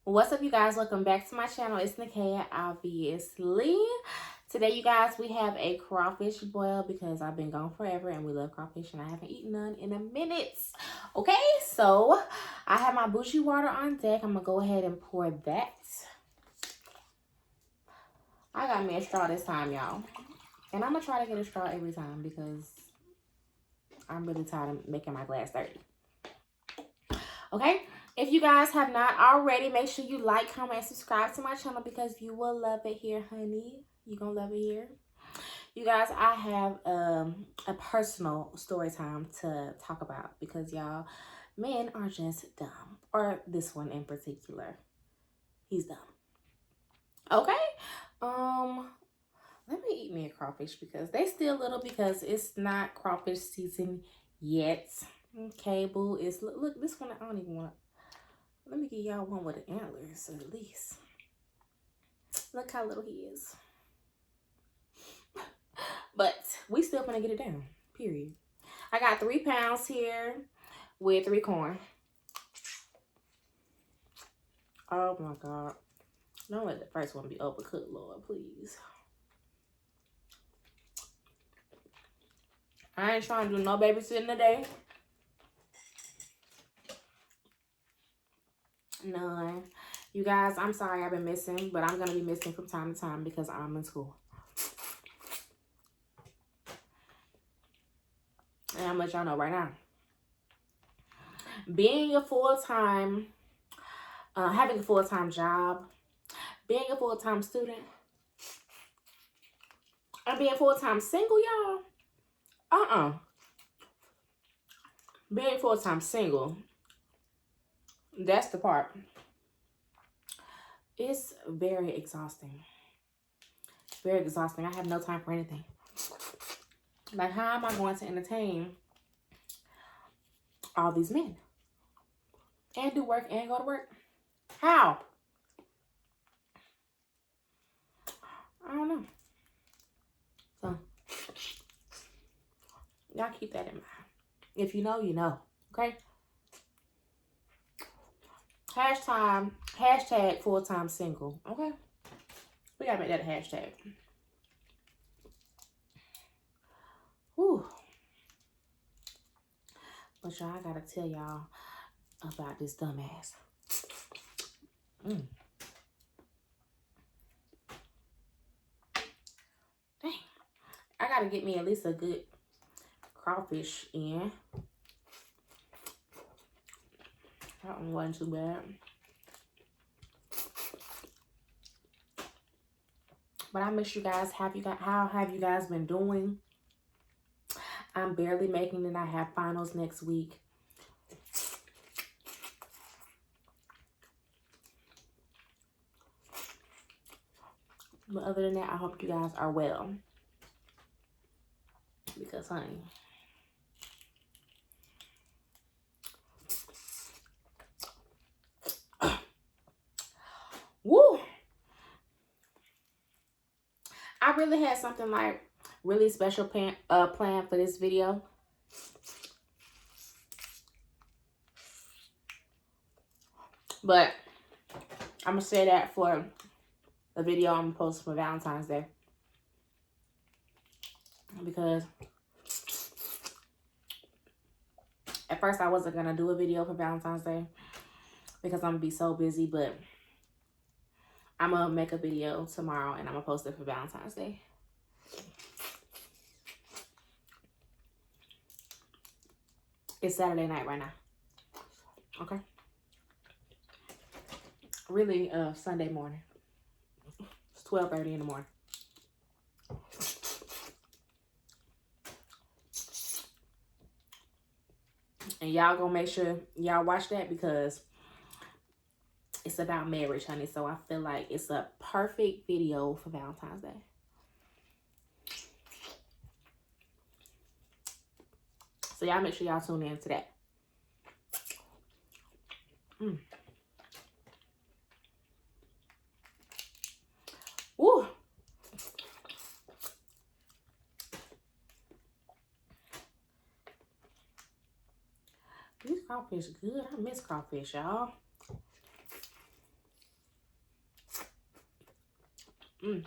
What's up, you guys? Welcome back to my channel. It's Nikaya, obviously. Today, you guys, we have a crawfish boil because I've been gone forever and we love crawfish and I haven't eaten none in a minute. Okay, so I have my bougie water on deck. I'm going to go ahead and pour that. I got me a straw this time, y'all. And I'm going to try to get a straw every time because I'm really tired of making my glass dirty. Okay? If you guys have not already, make sure you like, comment, and subscribe to my channel because you will love it here, honey. You're going to love it here. You guys, I have a personal story time to talk about because, y'all, men are just dumb. Or this one in particular. He's dumb. Okay? Let me eat me a crawfish because they still little because it's not crawfish season yet. Okay, boo. Look, this one I don't even want to. Let me give y'all one with the antlers at least. Look how little he is. But we still gonna get it down, period. I got 3 pounds here with 3 corn. Oh my God. Don't let the first one be overcooked, Lord, please. I ain't trying to do no babysitting today. None. You guys, I'm sorry I've been missing, but I'm going to be missing from time to time because I'm in school. And I'm let y'all know right now. Being a full-time, having a full-time job, being a full-time student, and being full-time single, y'all. Being full-time single, that's the part. It's very exhausting. Very exhausting. I have no time for anything. Like, how am I going to entertain all these men? And do work and go to work? How? I don't know. So, y'all keep that in mind. If you know, you know. Okay? Hashtag full-time single. Okay? We gotta make that a hashtag. Whew. But y'all, I gotta tell y'all about this dumbass. Dang. I gotta get me at least a good crawfish in. That one wasn't too bad. But I miss you guys. How have you guys been doing? I'm barely making it. I have finals next week. But other than that, I hope you guys are well. Because, honey, woo! I really had something like really special planned for this video. But I'm going to say that for a video I'm going to post for Valentine's Day. Because at first I wasn't going to do a video for Valentine's Day. Because I'm going to be so busy. But I'm going to make a video tomorrow and I'm going to post it for Valentine's Day. It's Saturday night right now. Okay? Really, Sunday morning. It's 12:30 in the morning. And y'all gonna make sure y'all watch that because it's about marriage, honey. So I feel like it's a perfect video for Valentine's Day. So y'all make sure y'all tune in to that. Woo! These crawfish good. I miss crawfish, y'all. Woo!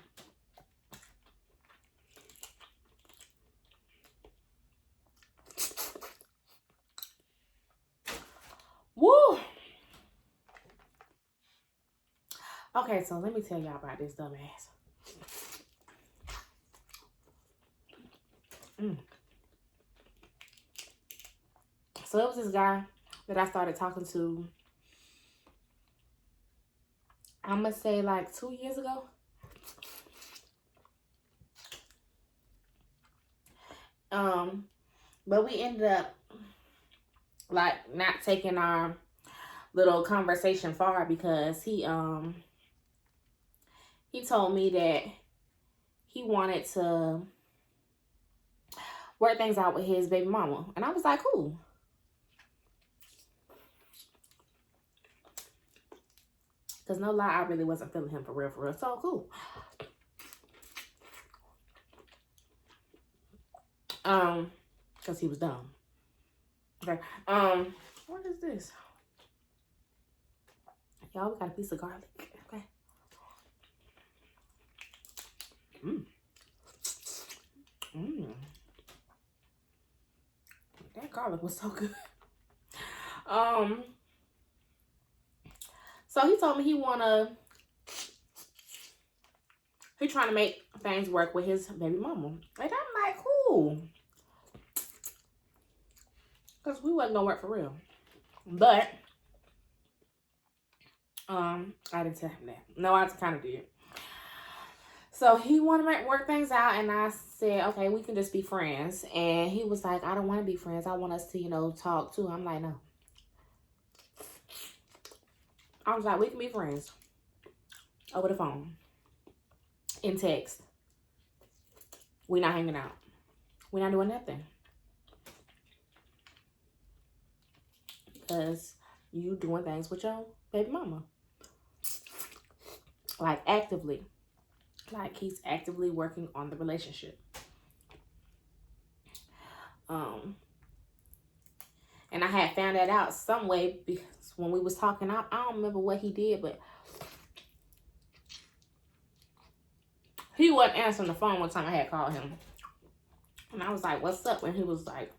Okay, so let me tell y'all about this dumbass. So it was this guy that I started talking to, I'm gonna say like 2 years ago. But we ended up like not taking our little conversation far because he told me that he wanted to work things out with his baby mama. And I was like, cool. Because no lie, I really wasn't feeling him for real, for real. So cool. Because he was dumb. Okay. What is this? Y'all, we got a piece of garlic. Okay. That garlic was so good. So he told me he trying to make things work with his baby mama. And I'm like, cool. Because we wasn't gonna work for real. But I didn't tell him that. No, I kind of did. So he wanted to work things out, and I said, okay, we can just be friends. And he was like, I don't want to be friends. I want us to, you know, talk too. I'm like, no. I was like, we can be friends over the phone, in text. We're not hanging out. We're not doing nothing. Because you doing things with your baby mama. Like actively. Like he's actively working on the relationship. And I had found that out some way because when we was talking, I don't remember what he did, but he wasn't answering the phone one time I had called him. And I was like, what's up? And he was like,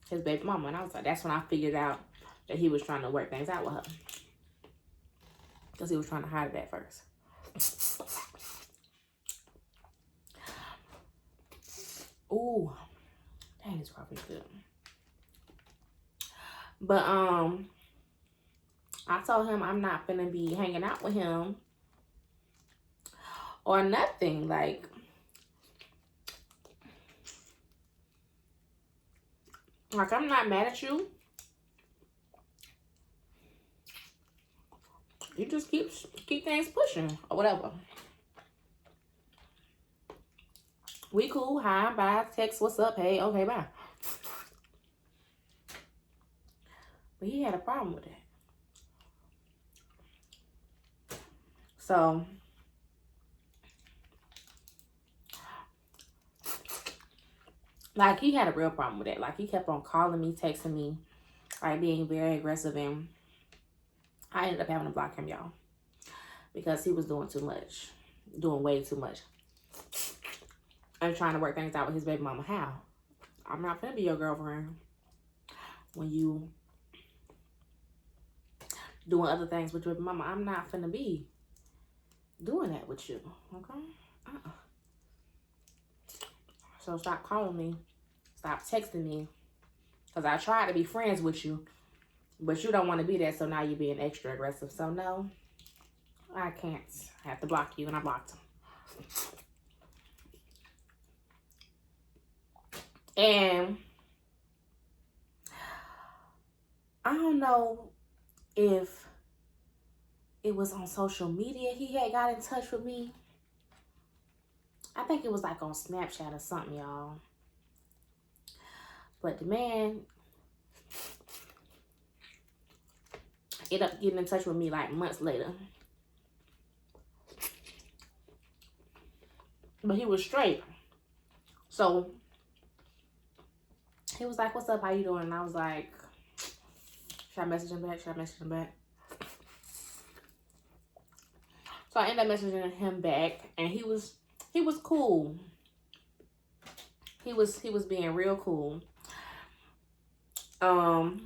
his baby mama. And I was like, that's when I figured out that he was trying to work things out with her. Because he was trying to hide it at first. Ooh. Dang, this crawfish good. But, I told him I'm not gonna be hanging out with him or nothing. Like, I'm not mad at you. You just keep things pushing or whatever. We cool. Hi, bye. Text, what's up? Hey, okay, bye. But he had a problem with that. So, like, he had a real problem with that. Like, he kept on calling me, texting me, like, being very aggressive. And I ended up having to block him, y'all. Because he was doing too much. Doing way too much. And trying to work things out with his baby mama. How? I'm not gonna be your girlfriend when you doing other things with your baby mama. I'm not finna be doing that with you, okay? So stop calling me. Stop texting me. Because I tried to be friends with you, but you don't want to be there, so now you're being extra aggressive. So no, I can't. I have to block you, and I blocked him. And I don't know if it was on social media he had got in touch with me. I think it was like on Snapchat or something, y'all. But the man ended up getting in touch with me like months later. But he was straight. So he was like, what's up? How you doing? And I was like, should I message him back? Should I message him back? So I ended up messaging him back, and he was cool. He was being real cool. And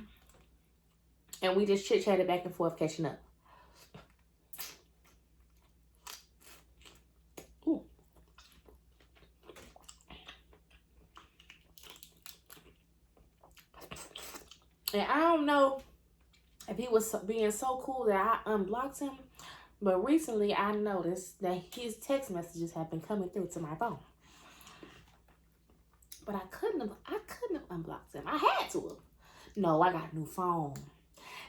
we just chit chatted back and forth, catching up. Ooh. And I don't know if he was being so cool that I unblocked him, but recently I noticed that his text messages have been coming through to my phone. But I couldn't have unblocked him. I had to have. No, I got a new phone.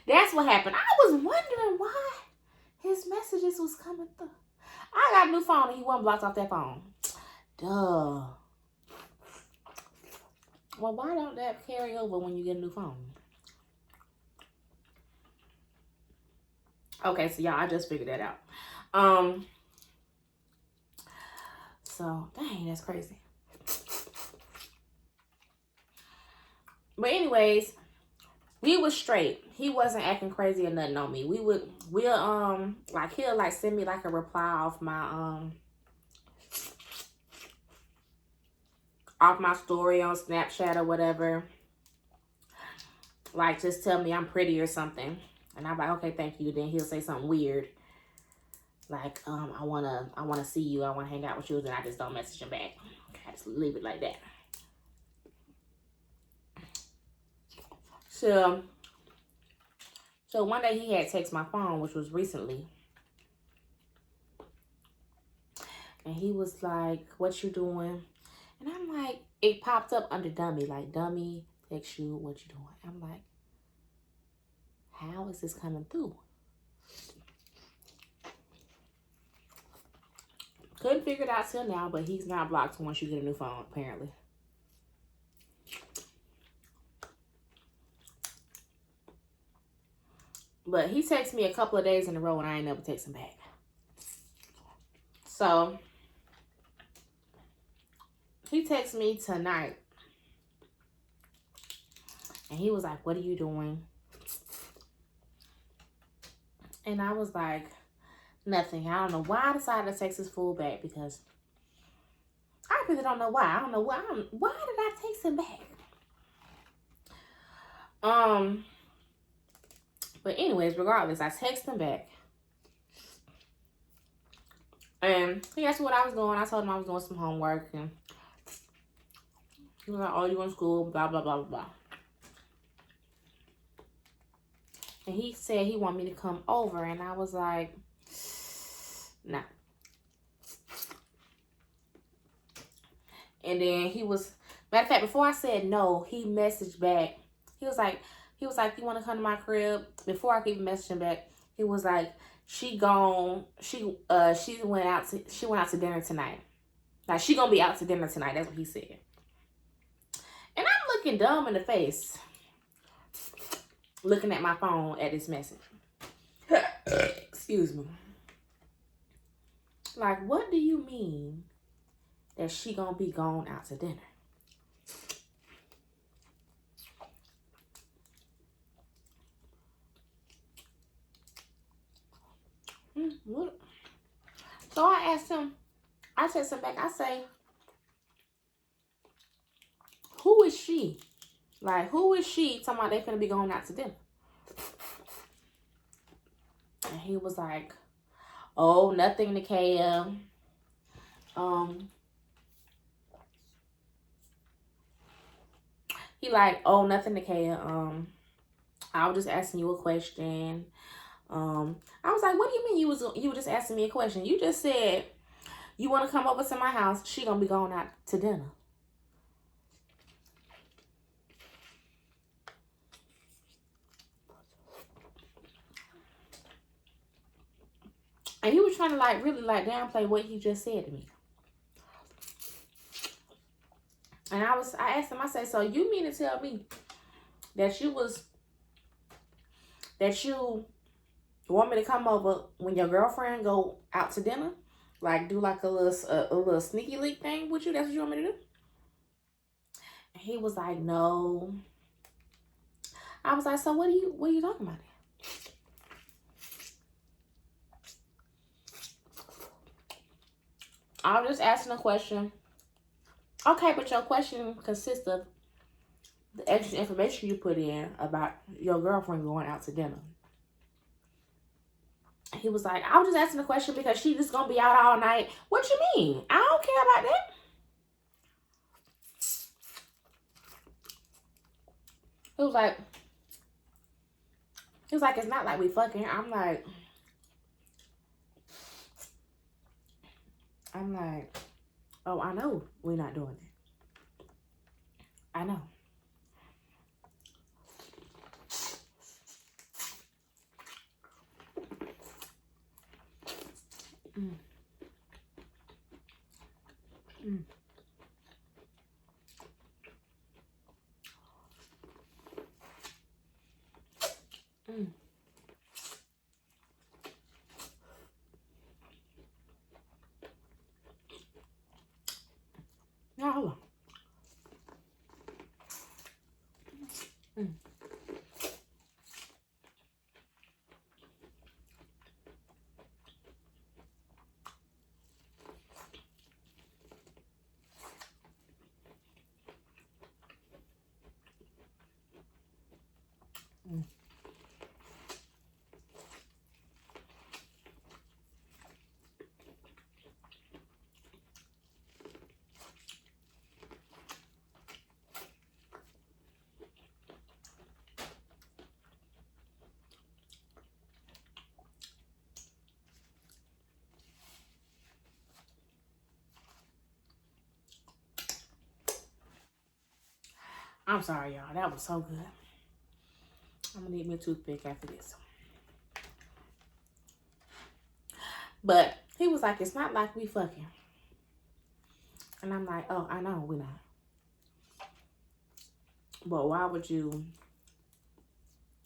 That's what happened. I was wondering why his messages was coming through. I got a new phone and he wasn't blocked off that phone. Duh. Well, why don't that carry over when you get a new phone? Okay, so y'all, I just figured that out. So, dang, that's crazy. But anyways, we was straight. He wasn't acting crazy or nothing on me. We'll like he'll like send me like a reply off my story on Snapchat or whatever. Like just tell me I'm pretty or something. And I'm like, okay, thank you. Then he'll say something weird. Like, I wanna see you, I wanna hang out with you, then I just don't message him back. Okay, I just leave it like that. So one day he had texted my phone, which was recently. And he was like, what you doing? And I'm like, it popped up under dummy, like dummy, text you, what you doing? I'm like, how is this coming through? Couldn't figure it out till now, but he's not blocked once you get a new phone, apparently. But he texted me a couple of days in a row and I ain't never text him back. So he texted me tonight. And he was like, what are you doing? And I was like, nothing. I don't know why I decided to text this fool back, because I really don't know why. I don't know why. Why did I text him back? But anyways, regardless, I texted him back. And he asked me what I was doing. I told him I was doing some homework. And he was like, oh, you in school, blah, blah, blah, blah, blah. And he said he wanted me to come over. And I was like, nah. And then he was, matter of fact, before I said no, he messaged back. He was like, you want to come to my crib? Before I could even message him back, he was like, she went out to dinner tonight. Like, she gonna be out to dinner tonight. That's what he said. And I'm looking dumb in the face, looking at my phone at this message. Excuse me. Like, what do you mean that she gonna be going out to dinner? What? So I asked him, I texted him back, I say, who is she? Like, who is she talking about they finna be going out to dinner? And he was like, oh, nothing to KM. He like, oh, nothing to KM. I was just asking you a question. I was like, what do you mean you were just asking me a question? You just said you want to come over to my house. She gonna be going out to dinner. And he was trying to like really like downplay what he just said to me. And I asked him, I said, so you mean to tell me that you want me to come over when your girlfriend go out to dinner? Like, do like a little sneaky leak thing with you? That's what you want me to do? And he was like, no. I was like, so what are you talking about? I was just asking a question. Okay, but your question consists of the extra information you put in about your girlfriend going out to dinner. He was like, I was just asking a question because she just gonna be out all night. What you mean? I don't care about that. He was like, it's not like we fucking. I'm like, oh, I know we're not doing it. I know. Mm. Mm. Mm. Now, hold on. Mm. Mm. I'm sorry, y'all. That was so good. I'm gonna need me a toothpick after this. But he was like, it's not like we fucking. And I'm like, oh, I know we're not. But why would you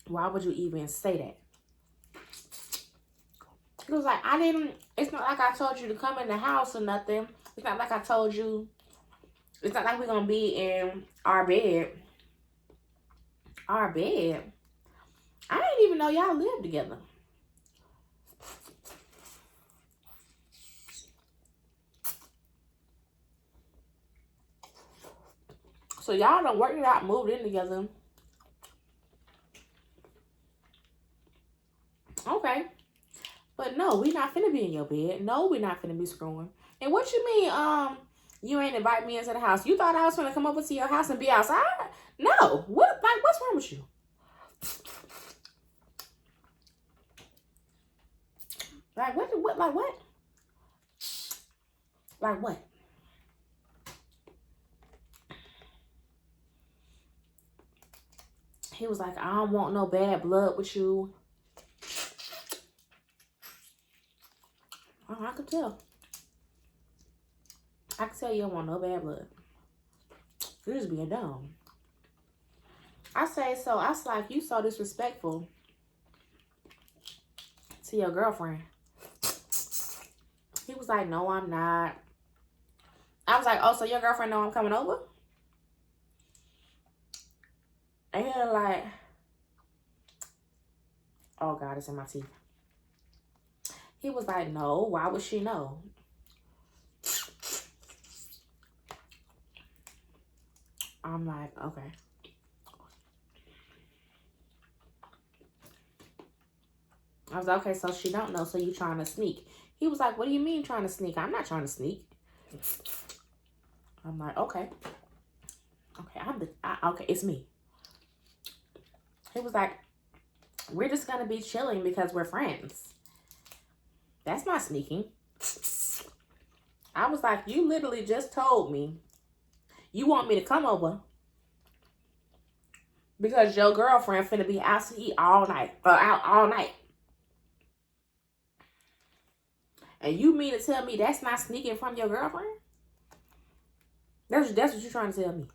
even say that? He was like, it's not like I told you to come in the house or nothing. It's not like I told you. It's not like we're gonna be in our bed. Our bed? I didn't even know y'all lived together. So y'all done worked it out, moved in together. Okay. But no, we not finna be in your bed. No, we not finna be screwing. And what you mean, you ain't invite me into the house? You thought I was gonna come over to your house and be outside? No. What's wrong with you? Like what? Like what? He was like, I don't want no bad blood with you. Oh, I could tell. I could tell you don't want no bad blood. You're just being dumb. I say so. I was like, you so disrespectful to your girlfriend. He was like, no, I'm not. I was like, oh, so your girlfriend know I'm coming over? And he was like, oh God, it's in my teeth. He was like, no, why would she know? I'm like, okay. I was like, okay, so she don't know, so you trying to sneak. He was like, what do you mean trying to sneak? I'm not trying to sneak. I'm like, okay. Okay, okay, it's me. He was like, we're just going to be chilling because we're friends. That's not sneaking. I was like, you literally just told me you want me to come over because your girlfriend finna be out to eat all night, out all night. And you mean to tell me that's not sneaking from your girlfriend? That's what you're trying to tell me.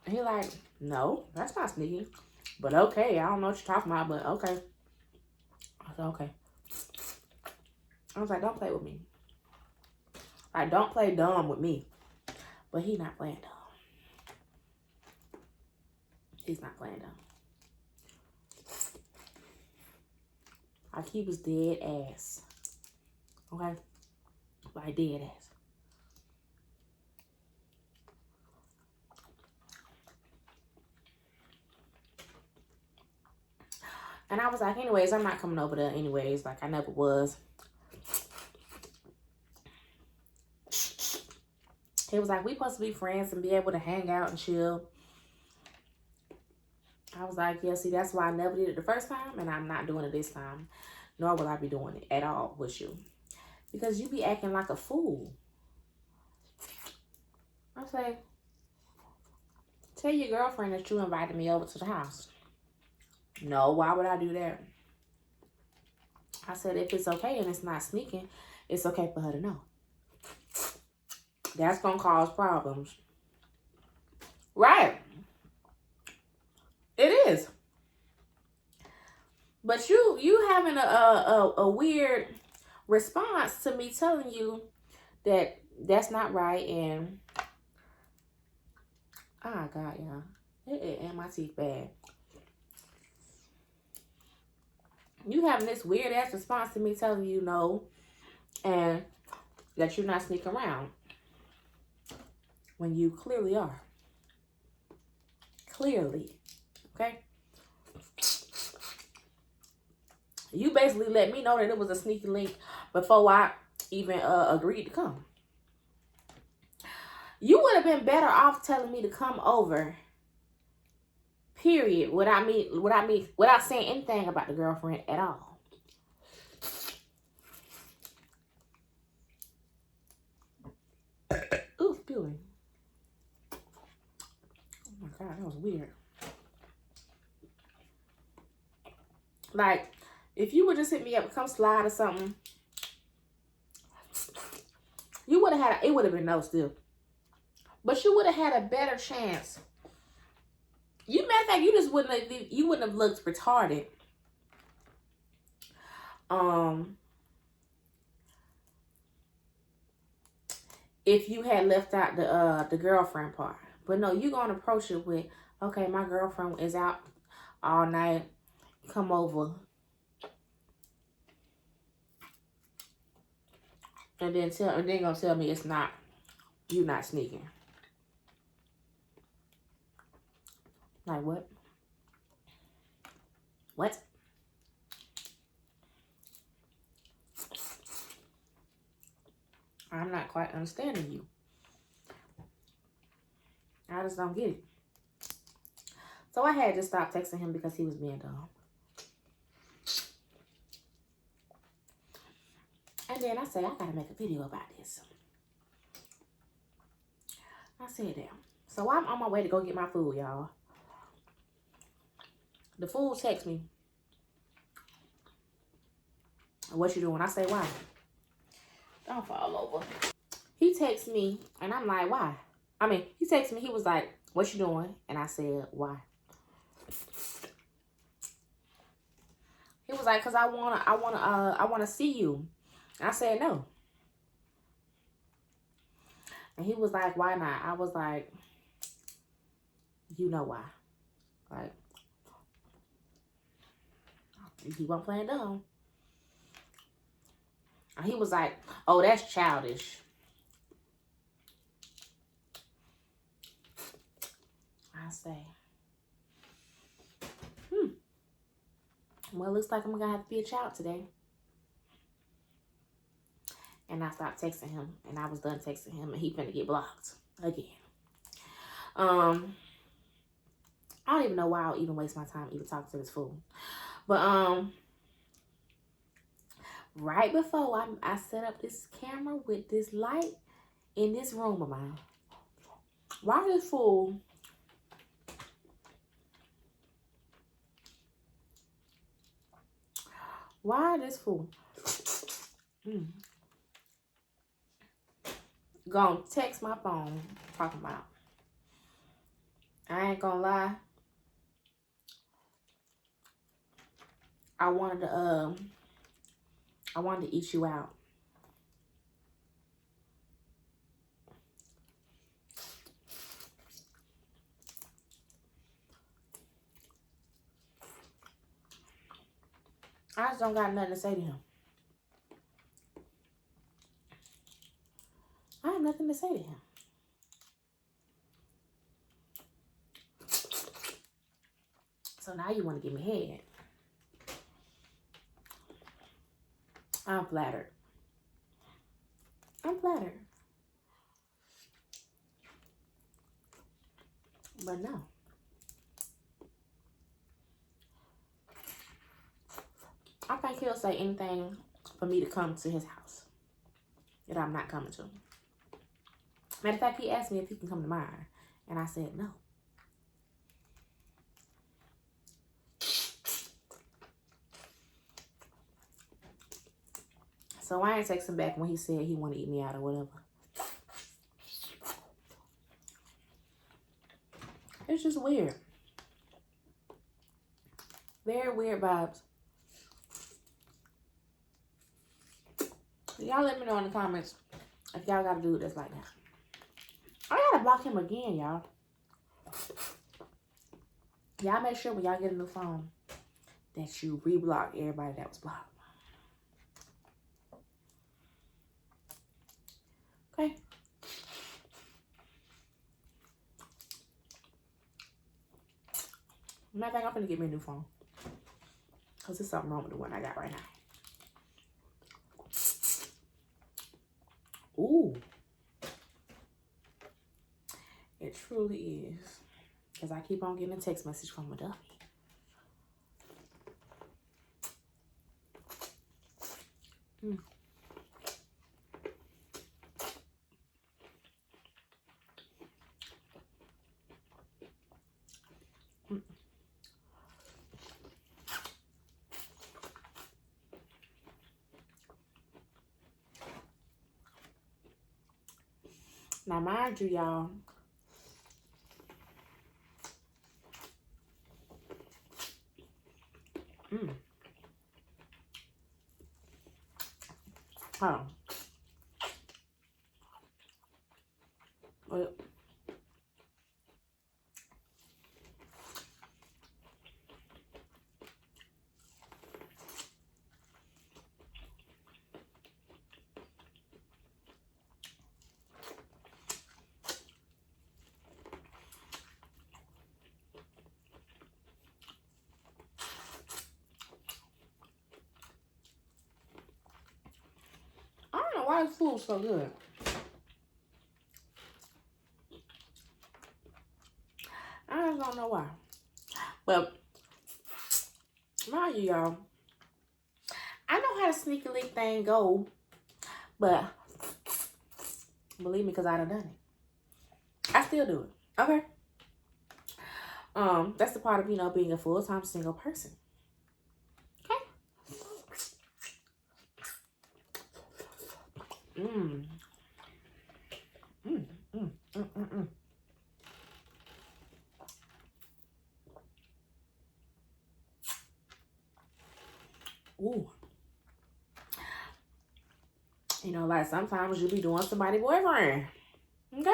And he like, no, that's not sneaking. But okay, I don't know what you're talking about, but okay. I said, okay. I was like, don't play with me. Like, don't play dumb with me. But he's not playing dumb. He's not playing dumb. Like he was dead ass. Okay? Like dead ass. And I was like, anyways, I'm not coming over there anyways. Like, I never was. He was like, we supposed to be friends and be able to hang out and chill. I was like, yeah, see, that's why I never did it the first time. And I'm not doing it this time. Nor will I be doing it at all with you. Because you be acting like a fool. I say, tell your girlfriend that you invited me over to the house. No, why would I do that? I said, if it's okay and it's not sneaking, it's okay for her to know. That's going to cause problems. Right. It is. But you having a weird response to me telling you that that's not right. And, oh, God, yeah. And my teeth bad. You having this weird-ass response to me telling you no and that you're not sneaking around when you clearly are. Clearly. Okay? You basically let me know that it was a sneaky link before I even agreed to come. You would have been better off telling me to come over. Period. Without saying anything about the girlfriend at all. Ooh, spewing. Oh my God, that was weird. Like, if you would just hit me up, come slide or something, you would have had, it would have been no still. But you would have had a better chance. Matter of fact, you wouldn't have looked retarded. If you had left out the girlfriend part. But no, you're gonna approach it with, okay, my girlfriend is out all night. Come over. And then gonna tell me it's not, you not sneaking. Like what? What? I'm not quite understanding you. I just don't get it. So I had to stop texting him because he was being dumb. And then I said, I gotta make a video about this. I said that. So I'm on my way to go get my food, y'all. The fool texts me. What you doing? I say, why? Don't fall over. He texts me, and I'm like, why? I mean, he texted me. He was like, what you doing? And I said, why? He was like, cause I wanna see you. And I said no. And he was like, why not? I was like, you know why? Like, you keep on playing dumb. And he was like, oh, that's childish. I say, well, looks like I'm gonna have to be a child today. And I stopped texting him, and I was done texting him, and he finna get blocked again. I don't even know why I'll even waste my time even talking to this fool. But right before I set up this camera with this light in this room of mine, why this fool gonna text my phone talking about, I ain't gonna lie, I wanted to eat you out. I just don't got nothing to say to him. I have nothing to say to him. So now you want to give me head. I'm flattered. I'm flattered. But no. I think he'll say anything for me to come to his house that I'm not coming to. Matter of fact, he asked me if he can come to mine. And I said no. So I ain't text him back when he said he want to eat me out or whatever. It's just weird. Very weird vibes. Y'all let me know in the comments if y'all got to do this like that. I gotta block him again, y'all. Y'all make sure when y'all get a new phone that you reblock everybody that was blocked. Okay. Matter of fact, I'm gonna get me a new phone. Because there's something wrong with the one I got right now. Ooh. It truly is. Because I keep on getting a text message from a dummy. Mm. Mm. Now, mind you, y'all, hold on. Wait. I don't know why this food's so good. I just don't know why. But, mind you, y'all, I know how the sneaky link thing go, but believe me, because I done it. I still do it. Okay. That's the part of, you know, being a full-time single person. Okay. Ooh. You know, like sometimes you be doing somebody's boyfriend. Okay?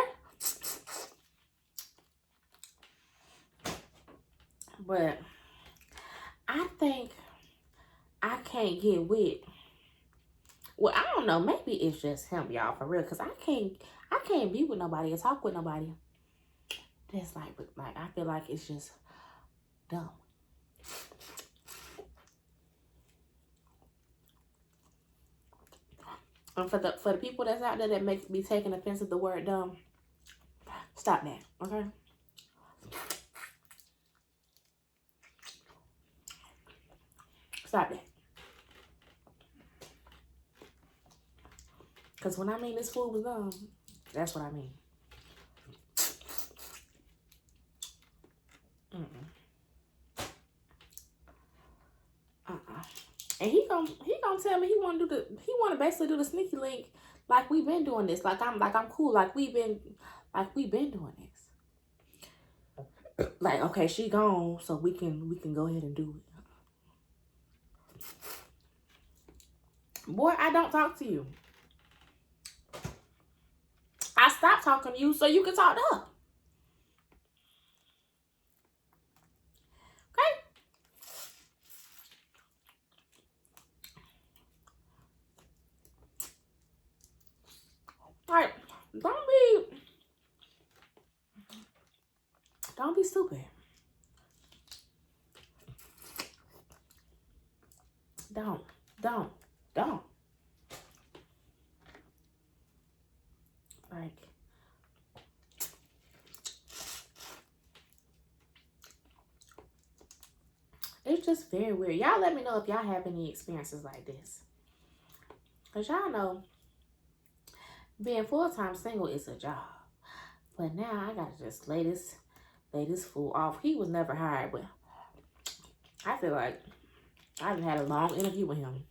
But I think I can't get with, well, I don't know, maybe it's just him, y'all, for real, because I can't be with nobody or talk with nobody that's like I feel like it's just dumb. And for the people that's out there that make me taking offense at the word dumb, stop that, okay? Stop that. Because when I mean this food was dumb, that's what I mean. And he gonna tell me he want to basically do the sneaky link like we've been doing this. Like I'm cool. Like we've been doing this. Like, okay, she gone, so we can go ahead and do it. Boy, I don't talk to you. I stopped talking to you so you can talk to her. Okay? be stupid. Don't. Like, it's just very weird. Y'all let me know if y'all have any experiences like this. Because y'all know, being full-time single is a job. But now I gotta just lay this fool off. He was never hired, but I feel like I done had a long interview with him.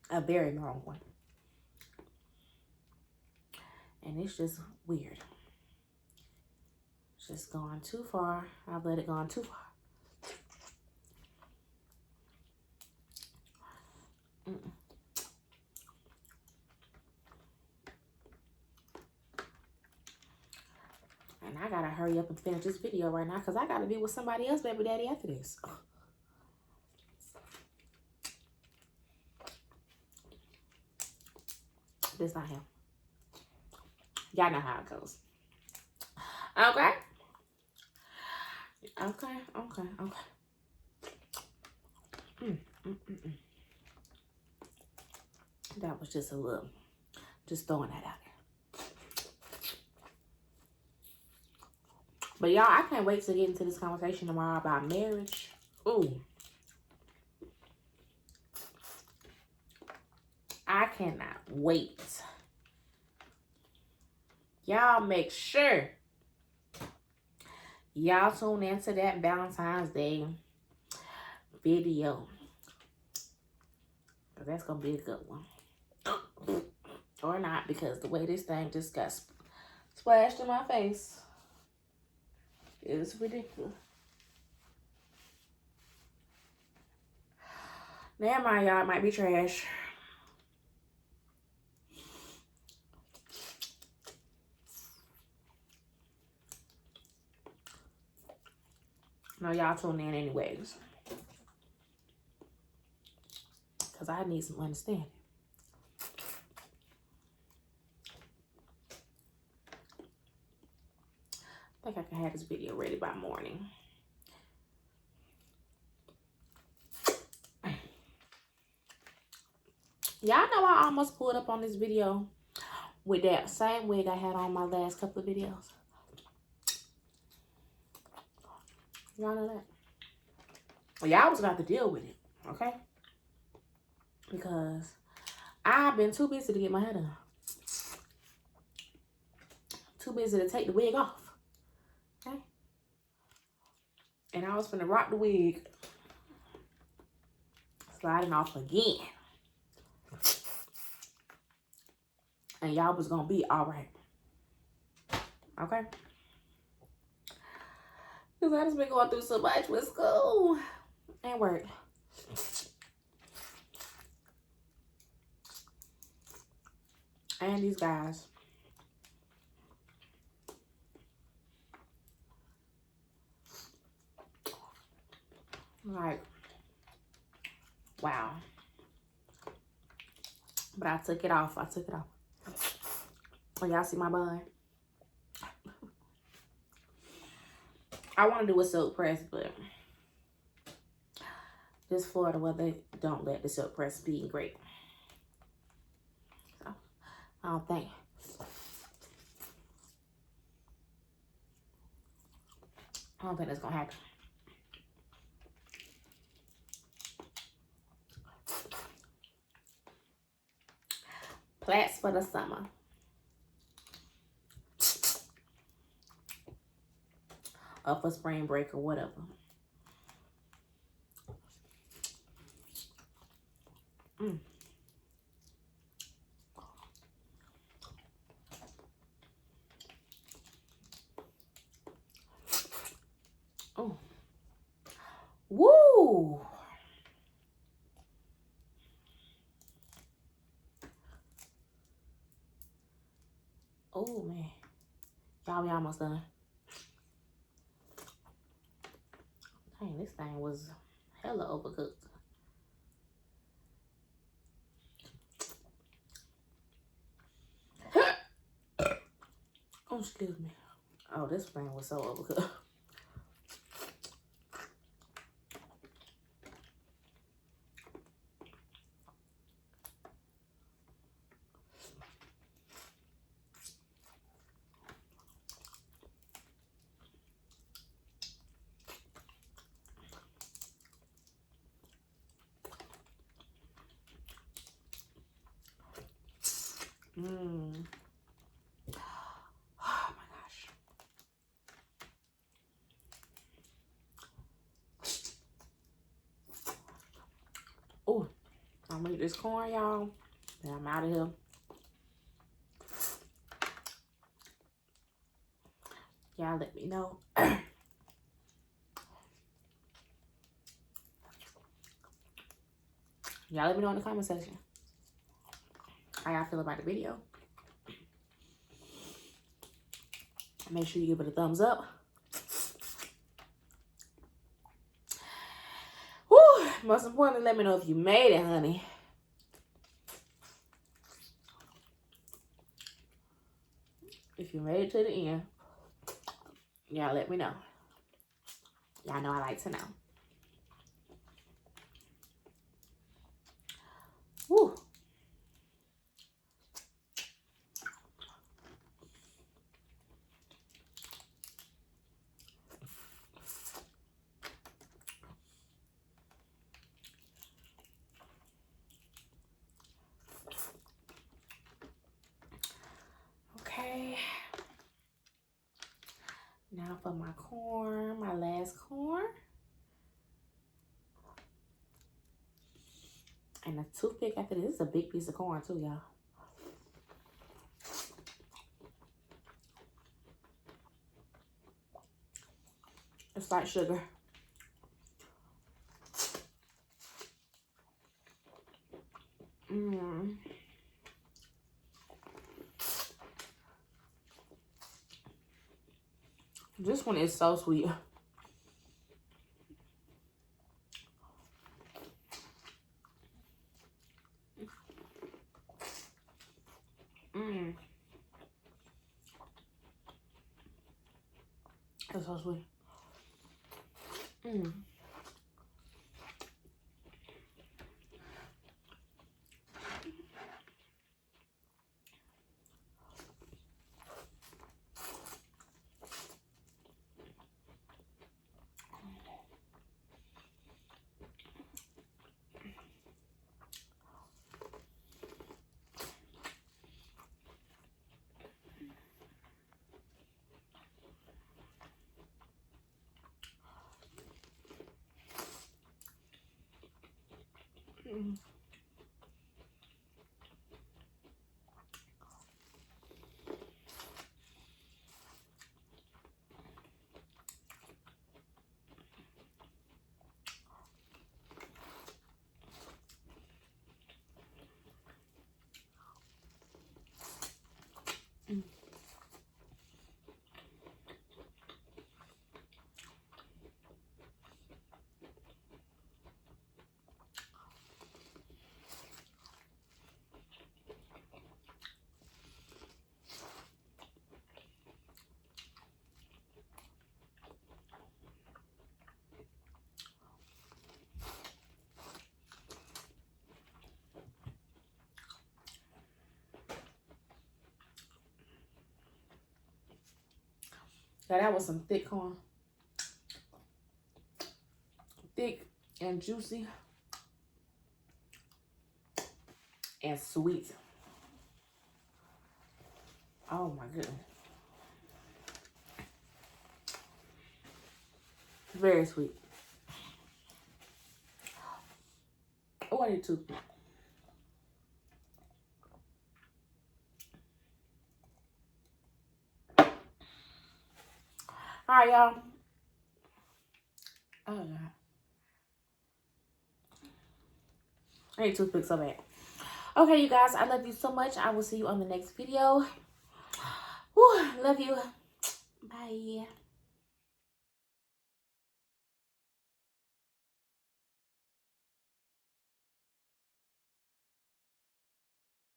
A very long one. And it's just weird. It's just gone too far. I've let it go too far. And I gotta hurry up and finish this video right now because I gotta be with somebody else, baby daddy, after this. This not him. Y'all know how it goes. Okay. That was just a little, just throwing that out there. But y'all, I can't wait to get into this conversation tomorrow about marriage. Ooh. I cannot wait. Y'all make sure y'all tune into that Valentine's Day video. Because that's going to be a good one. Or not, because the way this thing just got splashed in my face is ridiculous. Never mind, y'all. It might be trash. No, y'all tune in anyways. Because I need some understanding. I think I can have this video ready by morning. Y'all know I almost pulled up on this video with that same wig I had on my last couple of videos. Y'all know that? Well, y'all was about to deal with it, okay? Because I've been too busy to get my hair done. Too busy to take the wig off. Okay? And I was finna rock the wig. Sliding off again. And y'all was gonna be alright. Okay? Because I just been going through so much with school and work. And these guys. Like, wow. But I took it off. Oh, y'all see my bun? I want to do a silk press, but this Florida weather don't let the silk press be great. So, I don't think. That's gonna happen. Plaits for the summer. Or for spring break or whatever. Oh. Woo! Oh, man. Y'all, we almost done. Dang, this thing was hella overcooked. Oh, excuse me. Oh, this thing was so overcooked. Mmm. Oh my gosh. Oh, I'm gonna eat this corn, y'all. And I'm out of here. Y'all let me know. Y'all let me know in the comment section how y'all feel about the video. Make sure you give it a thumbs up. Woo! Most importantly, let me know if you made it, honey. If you made it to the end, y'all let me know. Y'all know I like to know. Woo! Okay. Now for my corn, my last corn. And a toothpick after this. This is a big piece of corn too, y'all. It's like sugar. Mmm. This one is so sweet. Mmm. It's so sweet. Mmm. Mm. Mm. Yeah, that was some thick corn. Thick and juicy and sweet. Oh my goodness. Very sweet. Oh, I need toothpick. All right, y'all. Oh, God. I need toothpicks so bad. Okay, you guys. I love you so much. I will see you on the next video. Whew, love you. Bye.